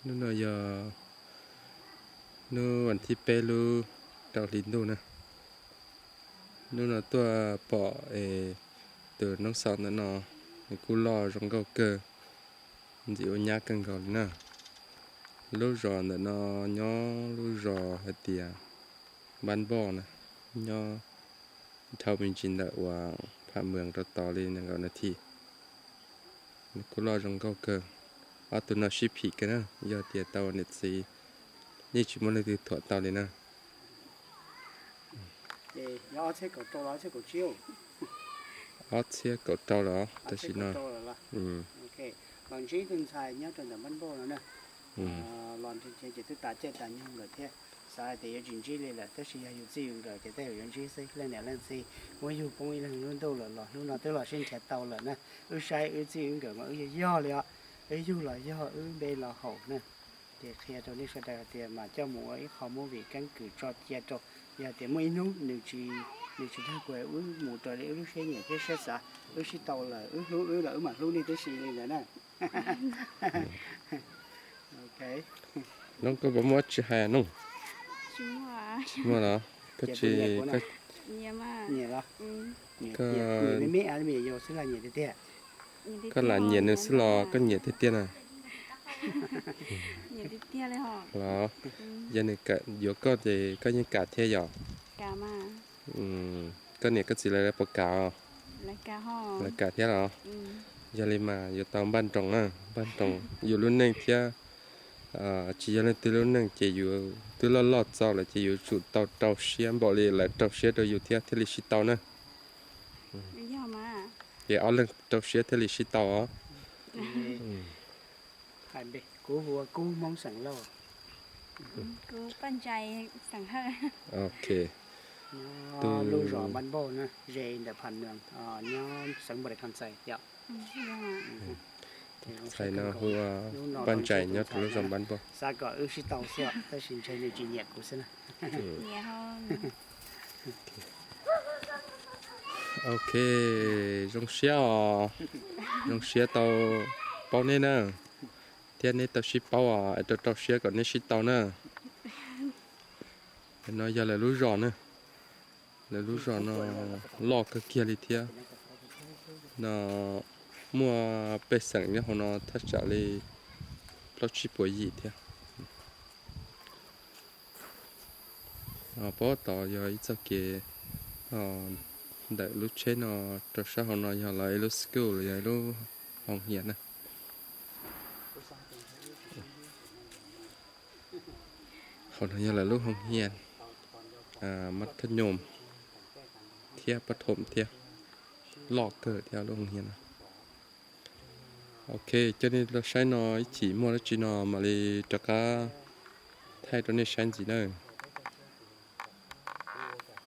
นู่นน่ะอย่านู่นวันที่เปรูดาวลินดูนะนู่นน่ะตัวปอตัวน้องสาวนั่นเนาะกูรอจงเกาเกอจิ๋วยากกันก่อนนะลูกรอนั่นเนาะย่อลูกรอหัดเดียบ้านบ่อนะย่อเท่าเป็นจินดาว่าพาเมืองต่อเลยนั่นก็นาทีกูรอจงเกาเกอเอาตัวน่ะชิพีกันนะยอดเดียเตาเน็ตซีนี่ชิมันเลยคือถอดเตาเลยนะ要切狗多了，切狗椒。อ๋อเสียกดเตาเหรอแต่ชินอโอเคลองชี้ถึงชายเนี่ยจนแต่มันโบแล้วนะลองที่จะติดตาเจ็ดตาเนี่ยเลยเท่สายแต่ยังจริงจริงเลยแหละแต่是要有资源的给他有人去谁两两两谁我有朋友两轮到了了路那到了先切到了呢而晒而资源个嘛而要了而有了要而没了好呢เดี๋ยวเคลียร์ตรงนี้ก็ได้เดี๋ยวมาเจ้าหมูไอ้ข้าวหมูวีกันคือจอดเจียจออย่าเดี๋ยวไม่นู้หนึ่งชีทั้งกวยหมูตัวนี้รู้ใช่เนี่ยที่เสียสะชิโตเลยรู้เลยมารู้นี่ที่สี่เลยนะโอเคน้องก็บอกว่าจะหาน้องมัวเหรอก็จะก็เนี่ยมากเนี่ยเหรอก็ไม่อะไรไม่เยอะสิละเนี่ยเตี้ยก็หลานเหยียดนึงสิรอก็เหยียดเตี้ยน่ะเหยียดเตี้ยเลยหรอเหรอยันเนี่ยก็เดี๋ยวก็จะก็ยังกาดเที่ยวกามาก็เนี่ยก็สิอะไรปากกาและกาห่อและกาดเที่ยวเหรอยาเลยมาอยู่ตามบ้านตรงนะบ้านตรงอยู่รุ่นหนึ่งเที่ยวchỉ là từ lúc nãy chỉอยู่từ lúc lót sau là chỉอยู่จุดtàu xiên bỏ đi là tàu xiên rồiอยู่ที่ที่ลิชิตาวนะย่อมาเดี๋ยวเอาเรื่องตาวเสียที่ลิชิตาวอ๋อใครเบกูหัวกูมองสังโลกูปั้นใจสั่งให้โอเคตัวลูกหล่อมันโบนะเรนเดพันเมืองย้อนสังบริการใส่เยอะใส่น่าหัวปั้นใจเนาะรู้สมบัติป่ะสากก็ชิตาวเสียแต่สินใจในจีเนียกูสินะเนี่ยเขาโอเคจงเสียจงเสียตาวเป้าเนี่ยนะเที่ยนี้ตาวชิเป้าไอ้ตัวตาวเสียก่อนนี่ชิตาวนะnó giờ là lúa giòn nữa là lúa giòn nó lọt cái kia đi theo nó mua bê sẵn nhá nó thắt chặt đi nó chỉ bồi gì theo bỏ tỏ giờ ít sao kia đợi lúc chế nó trở sao nó giờ lại lúc skill rồi lúc hồng hiền nè họ nói là lúc hồng hiềnมัธยมเทียประถมเทียหลอกเกิดเทียโรงเรียนโอเคเจ้านี่เราใช้น้อยchỉ mua nó chỉ nó mà đi cho cá thayตัวนี้ใช้gì nữa